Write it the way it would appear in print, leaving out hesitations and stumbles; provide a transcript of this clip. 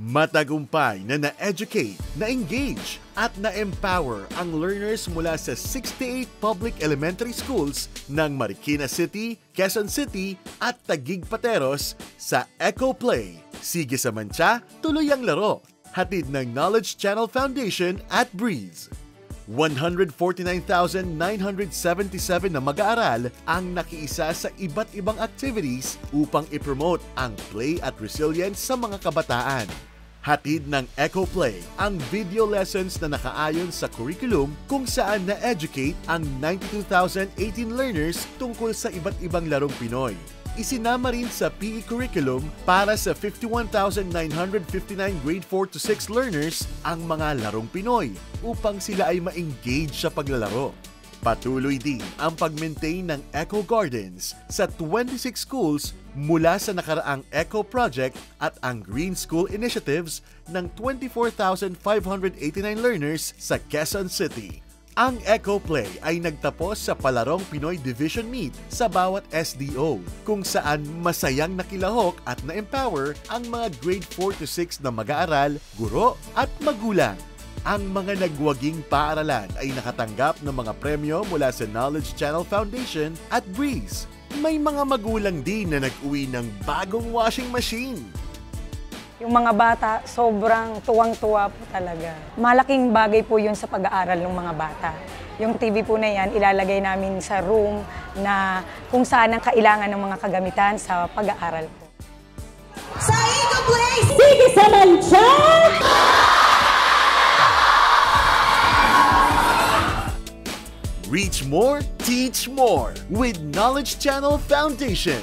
Matagumpay na na-educate, na-engage, at na-empower ang learners mula sa 68 public elementary schools ng Marikina City, Quezon City, at Taguig Pateros sa Eco Play. Sige sa Mancha, tuloy ang laro. Hatid ng Knowledge Channel Foundation at Breeze. 149,977 na mag-aaral ang nakiisa sa iba't ibang activities upang ipromote ang play at resilience sa mga kabataan. Hatid ng Eco Play ang video lessons na nakaayon sa curriculum kung saan na-educate ang 92,018 learners tungkol sa iba't ibang larong Pinoy. Isinama rin sa PE curriculum para sa 51,959 grade 4 to 6 learners ang mga larong Pinoy upang sila ay ma-engage sa paglalaro. Patuloy din ang pag-maintain ng Eco Gardens sa 26 schools mula sa nakaraang Eco Project at ang Green School Initiatives ng 24,589 learners sa Quezon City. Ang Eco Play ay nagtapos sa Palarong Pinoy Division Meet sa bawat SDO, kung saan masayang nakilahok at na-empower ang mga grade 4 to 6 na mag-aaral, guro at magulang. Ang mga nagwaging paaralan ay nakatanggap ng mga premyo mula sa Knowledge Channel Foundation at Breeze. May mga magulang din na nag-uwi ng bagong washing machine. Yung mga bata, sobrang tuwang-tuwa po talaga. Malaking bagay po yun sa pag-aaral ng mga bata. Yung TV po na yan, ilalagay namin sa room na kung saan ang kailangan ng mga kagamitan sa pag-aaral po. Sa Eco Play, sige sa Mancha! Reach more, teach more with Knowledge Channel Foundation.